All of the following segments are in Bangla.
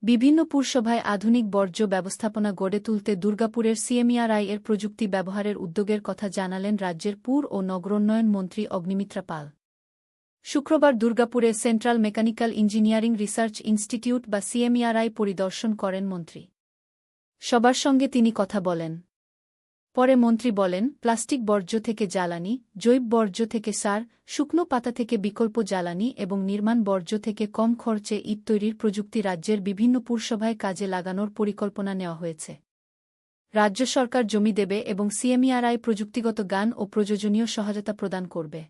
বিভিন্ন পুরসভায় আধুনিক বর্জ্য ব্যবস্থাপনা গড়ে তুলতে দুর্গাপুরের সিএমইআরআই এর প্রযুক্তি ব্যবহারের উদ্যোগের কথা জানালেন রাজ্যের পুর ও নগরোন্নয়ন মন্ত্রী অগ্নিমিত্রা পাল। শুক্রবার দুর্গাপুরে central mechanical engineering research institute বা সিএমইআরআই পরিদর্শন করেন মন্ত্রী। সবার সঙ্গে তিনি কথা বলেন। পরে মন্ত্রী বলেন, প্লাস্টিক বর্জ্য থেকে জ্বালানি, জৈব বর্জ্য থেকে সার, শুকনো পাতা থেকে বিকল্প জ্বালানি এবং নির্মাণ বর্জ্য থেকে কম খরচে ইট তৈরির প্রযুক্তি রাজ্যের বিভিন্ন পুরসভায় কাজে লাগানোর পরিকল্পনা নেওয়া হয়েছে। রাজ্য সরকার জমি দেবে এবং সিএমইআরআই প্রযুক্তিগত জ্ঞান ও প্রয়োজনীয় সহায়তা প্রদান করবে।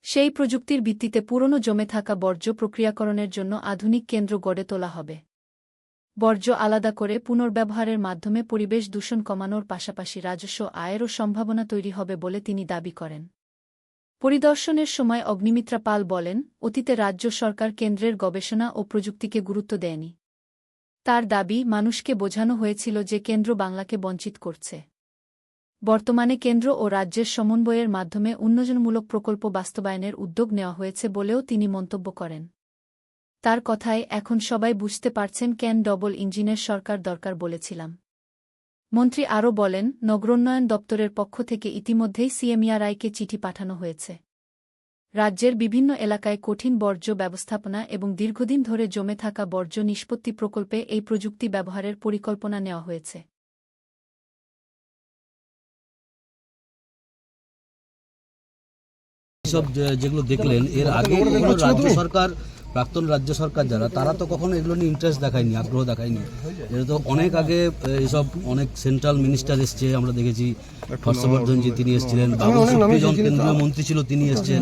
সেই প্রযুক্তির ভিত্তিতে পুরনো জমে থাকা বর্জ্য প্রক্রিয়াকরণের জন্য আধুনিক কেন্দ্র গড়ে তোলা হবে। বর্জ্য আলাদা করে পুনর্ব্যবহারের মাধ্যমে পরিবেশ দূষণ কমানোর পাশাপাশি রাজস্ব আয়েরও সম্ভাবনা তৈরি হবে বলে তিনি দাবি করেন। পরিদর্শনের সময় অগ্নিমিত্রা পাল বলেন, অতীতে রাজ্য সরকার কেন্দ্রের গবেষণা ও প্রযুক্তিকে গুরুত্ব দেয়নি। তার দাবি, মানুষকে বোঝানো হয়েছিল যে কেন্দ্র বাংলাকে বঞ্চিত করছে। বর্তমানে কেন্দ্র ও রাজ্যের সমন্বয়ের মাধ্যমে উন্নয়নমূলক প্রকল্প বাস্তবায়নের উদ্যোগ নেওয়া হয়েছে বলেও তিনি মন্তব্য করেন। তার কথায়, এখন সবাই বুঝতে পারছেন কেন ডবল ইঞ্জিনের সরকার দরকার বলেছিলাম। মন্ত্রী আরও বলেন, নগরোন্নয়ন দপ্তরের পক্ষ থেকে ইতিমধ্যেই সিএমইআরআইকে চিঠি পাঠানো হয়েছে। রাজ্যের বিভিন্ন এলাকায় কঠিন বর্জ্য ব্যবস্থাপনা এবং দীর্ঘদিন ধরে জমে থাকা বর্জ্য নিষ্পত্তি প্রকল্পে এই প্রযুক্তি ব্যবহারের পরিকল্পনা নেওয়া হয়েছে। সব যেগুলো দেখলেন এর আগে রাজ্য সরকার, প্রাক্তন রাজ্য সরকার যারা, তারা তো কখনো এগুলো নিয়ে ইন্টারেস্ট দেখায়নি, আগ্রহ দেখায়নি। এটা তো অনেক আগে এসব অনেক সেন্ট্রাল মিনিস্টার এসছে, আমরা দেখেছি হর্ষবর্ধনজি তিনি এসেছিলেন, বাবু সুপ্রিয়জন কেন্দ্রীয় মন্ত্রী ছিল তিনি এসছেন,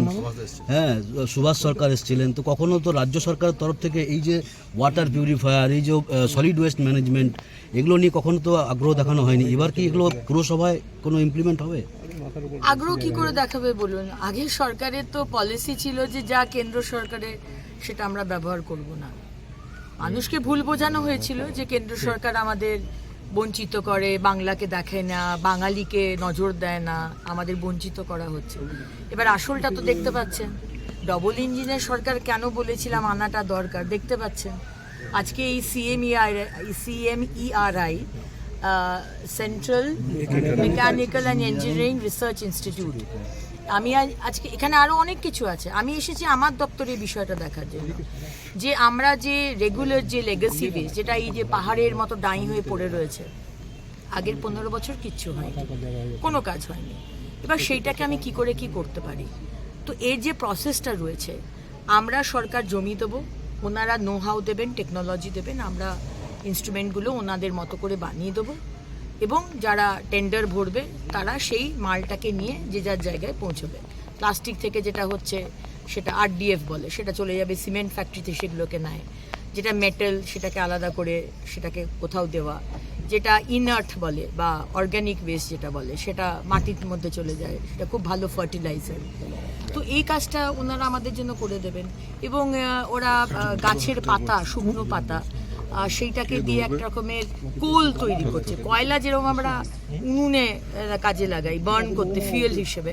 হ্যাঁ সুভাষ সরকার এসেছিলেন। তো কখনো তো রাজ্য সরকারের তরফ থেকে এই যে ওয়াটার পিউরিফায়ার, এই যে সলিড ওয়েস্ট ম্যানেজমেন্ট, এগুলো নিয়ে কখনো তো আগ্রহ দেখানো হয়নি। এবার কি এগুলো পুরসভায় কোনো ইমপ্লিমেন্ট হবে? আগ্রহ কি করে দেখাবে বলুন? আগে সরকারের তো পলিসি ছিল যে যা কেন্দ্র সরকারের সেটা আমরা ব্যবহার করব না। মানুষকে ভুল বোঝানো হয়েছিল যে কেন্দ্র সরকার আমাদের বঞ্চিত করে, বাংলাকে দেখে না, বাঙালিকে নজর দেয় না, আমাদের বঞ্চিত করা হচ্ছে। এবার আসলটা তো দেখতে পাচ্ছেন। ডবল ইঞ্জিনের সরকার কেন বলেছিলাম আনাটা দরকার, দেখতে পাচ্ছেন। আজকে এই CMERI central mechanical and engineering research institute, আমি আজকে এখানে আরও অনেক কিছু আছে। আমি এসেছি আমার দপ্তরে বিষয়টা দেখার জন্য যে আমরা যে রেগুলার যে লেগাসি ওয়েস্ট, যেটা এই যে পাহাড়ের মতো ডাই হয়ে পড়ে রয়েছে, আগের 15 বছর কিচ্ছু হয়নি, কোনো কাজ হয়নি। এবার সেইটাকে আমি কি করে কি করতে পারি। তো এর যে প্রসেসটা রয়েছে, আমরা সরকার জমি দেবো, ওনারা নো হাউ দেবেন, টেকনোলজি দেবেন, আমরা ইনস্ট্রুমেন্টগুলো ওনাদের মতো করে বানিয়ে দেবো এবং যারা টেন্ডার ভরবে তারা সেই মালটাকে নিয়ে যে যার জায়গায় পৌঁছবে। প্লাস্টিক থেকে যেটা হচ্ছে সেটা আরডিএফ বলে, সেটা চলে যাবে সিমেন্ট ফ্যাক্টরিতে, সেগুলোকে নেয়। যেটা মেটাল সেটাকে আলাদা করে সেটাকে কোথাও দেওয়া, যেটা ইনার্ট বলে বা অর্গ্যানিক ওয়েস্ট যেটা বলে সেটা মাটির মধ্যে চলে যায়, সেটা খুব ভালো ফার্টিলাইজার। তো এই কাজটা ওনারা আমাদের জন্য করে দেবেন। এবং ওরা গাছের পাতা, শুকনো পাতা, সেইটাকে দিয়ে এক রকমের কোল তৈরি করছে। কয়লা যেরকম আমরা উনুনে কাজে লাগাই বার্ন করতে ফিউয়েল হিসেবে,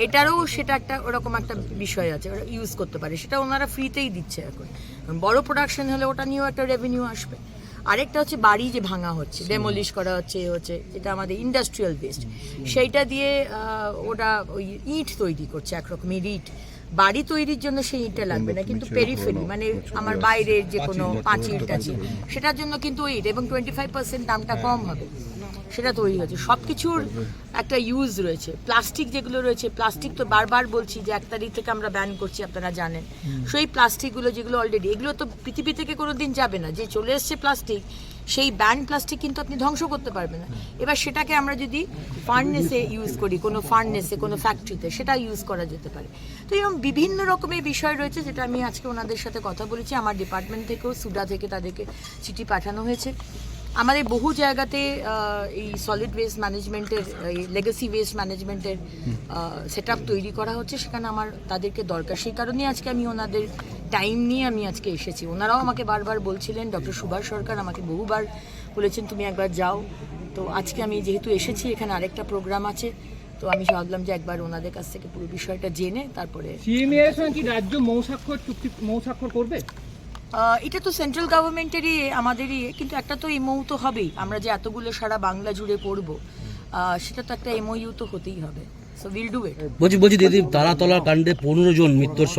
এটারও সেটা একটা ওরকম একটা বিষয় আছে, ওরা ইউজ করতে পারে। সেটা ওনারা ফ্রিতেই দিচ্ছে এখন। বড় প্রোডাকশন হলে ওটা নিয়েও একটা রেভিনিউ আসবে। আরেকটা হচ্ছে বাড়ি যে ভাঙা হচ্ছে, ডেমোলিশ করা হচ্ছে, যেটা আমাদের ইন্ডাস্ট্রিয়াল ওয়েস্ট, সেইটা দিয়ে ওরা ওই ইট তৈরি করছে, একরকমের ইট। বাড়ি তৈরির জন্য সেই ইটটা লাগবে না, কিন্তু পেরিফেরি মানে আমার বাইরের যে কোনো পাঁচিল টাচিল, সেটার জন্য কিন্তু ইট, এবং 25% দামটা কম হবে, সেটা তৈরি হচ্ছে। সব কিছুর একটা ইউজ রয়েছে। প্লাস্টিক যেগুলো রয়েছে, প্লাস্টিক তো বারবার বলছি যে 1 তারিখ থেকে আমরা ব্যান করছি, আপনারা জানেন। সেই প্লাস্টিকগুলো যেগুলো অলরেডি, এগুলো তো পৃথিবী থেকে কোনো দিন যাবে না। যে চলে এসছে প্লাস্টিক, সেই ব্যান প্লাস্টিক কিন্তু আপনি ধ্বংস করতে পারবেন না। এবার সেটাকে আমরা যদি ফার্নেসে ইউজ করি, কোনো ফার্নেসে, কোনো ফ্যাক্টরিতে, সেটা ইউজ করা যেতে পারে। তো এরকম বিভিন্ন রকমের বিষয় রয়েছে, যেটা আমি আজকে ওনাদের সাথে কথা বলেছি। আমার ডিপার্টমেন্ট থেকেও, সুডা থেকে তাদেরকে চিঠি পাঠানো হয়েছে। আমাদের বহু জায়গাতে এই সলিড ওয়েস্ট ম্যানেজমেন্টের, এই লেগাসি ওয়েস্ট ম্যানেজমেন্টের সেট আপ তৈরি করা হচ্ছে, সেখানে আমার তাদেরকে দরকার। সেই কারণেই আজকে আমি ওনাদের টাইম নিয়ে আমি আজকে এসেছি। ওনারাও আমাকে বারবার বলছিলেন, ডক্টর সুভাষ সরকার আমাকে বহুবার বলেছেন তুমি একবার যাও। তো আজকে আমি যেহেতু এসেছি, এখানে আরেকটা প্রোগ্রাম আছে, তো আমি ভাবলাম যে একবার ওনাদের কাছ থেকে পুরো বিষয়টা জেনে তারপরে। সিএমএর সঙ্গে কি রাজ্য মৌস্বাক্ষর করবে? এটা তো সেন্ট্রাল গভর্নমেন্টেরই আমাদেরই, কিন্তু একটা তো এমও তো হবেই। আমরা যে এতগুলো সারা বাংলা জুড়ে পড়বো, সেটা তো একটা এমওইউ তো হতেই হবে। So will do it. বলছি দিদি, তারাতলার কাণ্ডে 15 জন মৃত্যুর